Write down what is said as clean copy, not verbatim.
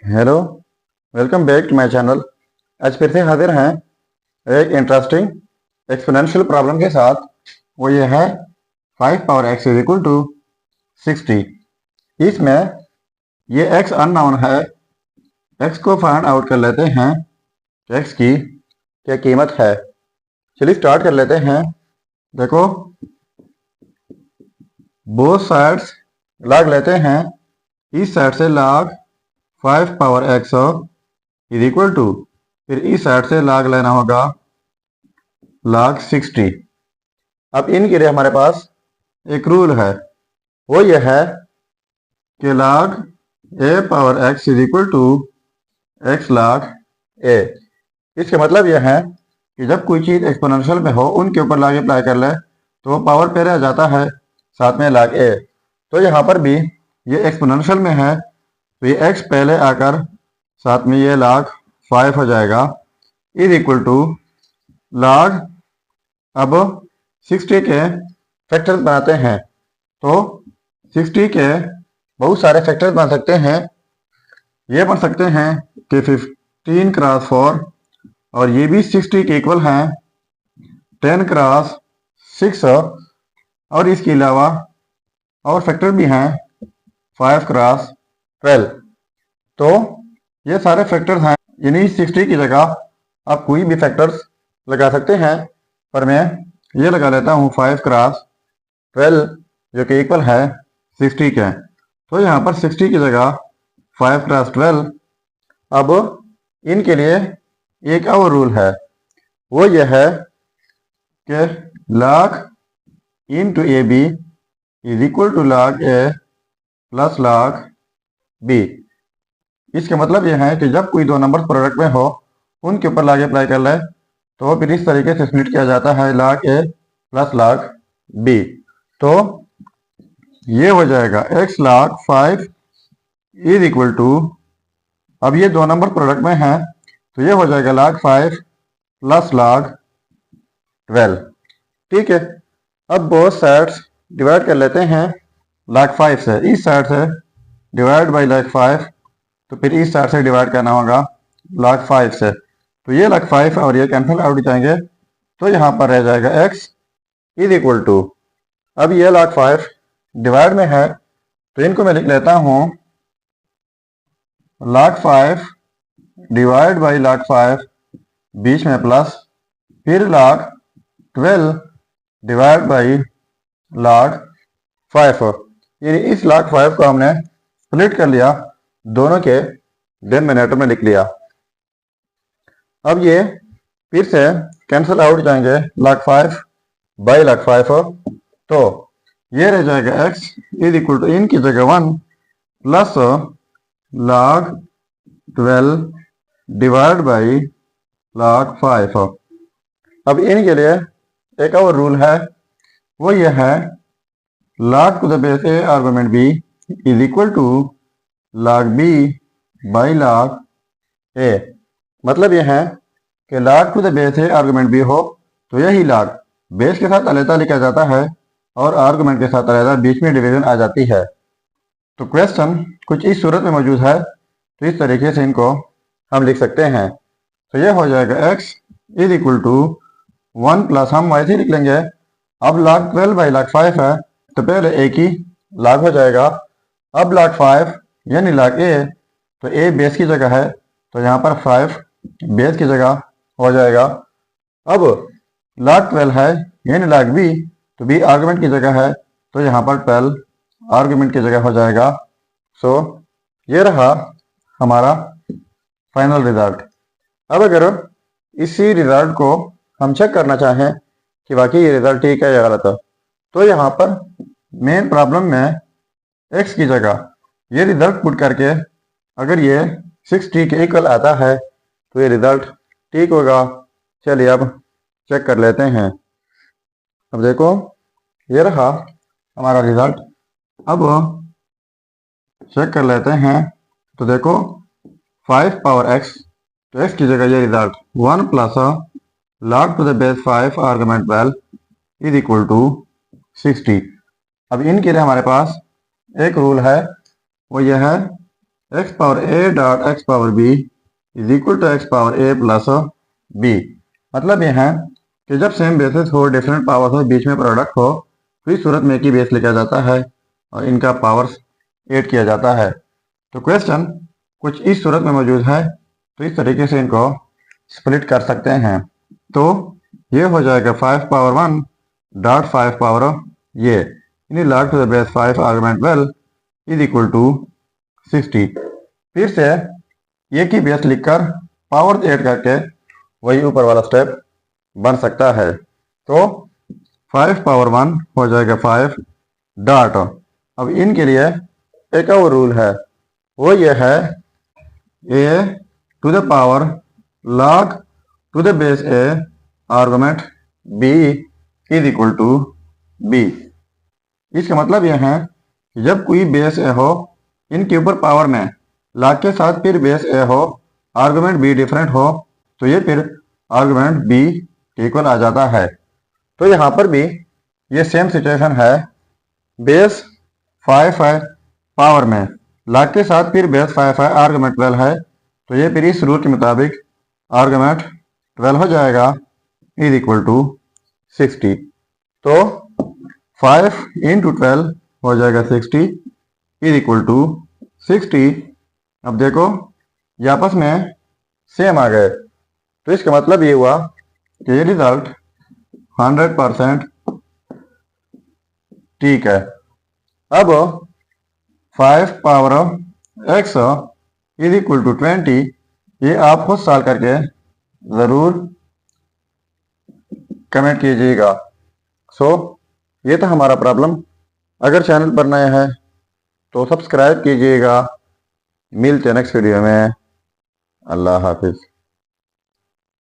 Hello, welcome back to my channel. आज फिर से हाजिर हैं एक इंटरेस्टिंग एक्सपोनेंशियल प्रॉब्लम के साथ। वो ये है 5 power x is equal to 60। इसमें ये x अननोन है। x को फाइंड आउट कर लेते हैं कि x की क्या कीमत है। चलिए स्टार्ट कर लेते हैं। देखो, बोथ साइड्स लॉग लेते हैं। इस साइड से log 5 power x is equal to, फिर इस साइड से लॉग लेना होगा log 60। अब इनके लिए हमारे पास एक रूल है, वो यह है कि log a power x is equal to x log a। इसका मतलब यह है कि जब कोई चीज़ एक्सपोनेंशियल में हो उनके ऊपर log अप्लाई कर ले तो वो पावर पे रह जाता है, साथ में log a। तो यहाँ पर भी ये एक्सपोनेंशियल में है तो ये x पहले आकर साथ में ये log 5 हो जाएगा इज इक्वल टू log। अब 60 के फैक्टर्स बनाते हैं तो 60 के बहुत सारे फैक्टर्स बन सकते हैं। ये बन सकते हैं कि 15 क्रॉस 4, और ये भी 60 के इक्वल हैं 10 क्रॉस 6, और इसके अलावा और फैक्टर भी हैं 5 क्रॉस 12। तो ये सारे फैक्टर्स हैं, यानी 60 की जगह आप कोई भी फैक्टर्स लगा सकते हैं, पर मैं ये लगा लेता हूँ 5 क्रॉस 12 जो कि इक्वल है 60 के। तो यहाँ पर 60 की जगह 5 क्रॉस 12। अब इनके लिए एक और रूल है, वो यह है कि log into A B is equal to log A plus log B. इसका मतलब यह है कि जब कोई दो नंबर प्रोडक्ट में हो उनके ऊपर log अप्लाई कर ले तो फिर इस तरीके से स्प्लिट किया जाता है log A plus log B. तो ये हो जाएगा x log 5 is equal to, अब ये दो नंबर प्रोडक्ट में है तो ये हो जाएगा log 5 प्लस log 12। ठीक है, अब बोथ साइड्स डिवाइड कर लेते हैं log 5 से। इस साइड से डिवाइड बाई log 5, तो फिर इस साइड से डिवाइड करना होगा log 5 से। तो ये log 5 और ये कैंसिल आउट जाएंगे तो यहाँ पर रह जाएगा x इज इक्वल टू, अब ये log 5 डिवाइड में है तो इनको मैं लिख लेता हूँ log 5 डिवाइड बाई log 5, बीच में प्लस, फिर log 12 डिवाइड बाई log 5। यानी इस log 5 को हमने स्प्लिट कर लिया, दोनों के डिनोमिनेटर में लिख लिया। अब ये फिर से कैंसिल आउट जाएंगे log 5 बाई log 5, तो ये रह जाएगा x इज इक्वल टू, इनकी जगह 1 plus log 12 divide by log 5। अब इनके लिए एक और रूल है, वो ये है log to the base a argument b is equal to log b by log a। मतलब यह है कि log to the base a argument b हो तो यही log बेस के साथ अलग लिखा जाता है और आर्गुमेंट के साथ अलग बीच में डिवीजन आ जाती है। तो क्वेश्चन कुछ इस सूरत में मौजूद है, तो इस तरीके से इनको हम लिख सकते हैं। तो यह हो जाएगा x is equal to 1 plus, हम वैसे लिख लेंगे, अब log 12 बाई log 5 है तो पहले एक ही log हो जाएगा। अब log 5 यानी log a, तो a बेस की जगह है तो यहाँ पर 5 बेस की जगह हो जाएगा। अब log 12 है यानी log b, तो b आर्गुमेंट की जगह है तो यहाँ पर 12 आर्गुमेंट की जगह हो जाएगा। सो ये रहा हमारा फाइनल रिजल्ट। अब अगर इसी रिजल्ट को हम चेक करना चाहें कि वाकई ये रिजल्ट ठीक है या गलत है, तो यहाँ पर मेन प्रॉब्लम में x की जगह ये रिजल्ट पुट करके अगर ये 60 के इक्वल आता है तो ये रिजल्ट ठीक होगा। चलिए अब चेक कर लेते हैं। अब देखो, ये रहा हमारा रिजल्ट। अब चेक कर लेते हैं तो देखो 5 पावर x, तो x की जगह ये result 1 plus log to the base 5 argument 12 is equal to 60। अब इनके लिए हमारे पास एक रूल है, वो ये है x power A dot x power B is equal to x power A plus B. मतलब यह है कि जब सेम बेसिस हो, डिफरेंट पावर्स हो, बीच में प्रोडक्ट हो, तो इस सूरत में एक ही बेस लिखा जाता है और इनका पावर्स ऐड किया जाता है। तो क्वेश्चन कुछ इस सूरत में मौजूद है, तो इस तरीके से इनको स्प्लिट कर सकते हैं। तो ये हो जाएगा 5 पावर 1 डॉट 5 पावर ये यानी log to the base 5 argument 12 is equal to 60। फिर से ये की बेस लिखकर पावर ऐड करके वही ऊपर वाला स्टेप बन सकता है। तो 5 पावर 1 हो जाएगा 5 डॉट। अब इनके लिए एक और रूल है, वो ये है a to the power log to the base a argument b is equal to b। इसका मतलब यह है कि जब कोई बेस a हो, इनके ऊपर पावर में log के साथ फिर बेस a हो, आर्गुमेंट b डिफरेंट हो, तो ये फिर आर्गुमेंट b इक्वल आ जाता है। तो यहाँ पर भी ये सेम सिचुएशन है, बेस 5 है, पावर में log के साथ फिर बेस 5 है, आर्गुमेंट 12 है, तो ये फिर इस रूल के मुताबिक आर्गुमेंट 12 हो जाएगा इज इक्वल टू 60। तो 5 इंटू 12 हो जाएगा 60 इज इक्वल टू 60। अब देखो ये आपस में सेम आ गए, तो इसका मतलब ये हुआ कि ये रिजल्ट 100% ठीक है। अब 5 power x is equal to 20, ये आप खुद सॉल्व करके ज़रूर कमेंट कीजिएगा। सो ये था हमारा प्रॉब्लम। अगर चैनल पर नया है तो सब्सक्राइब कीजिएगा। मिलते हैं नेक्स्ट वीडियो में। अल्लाह हाफिज़।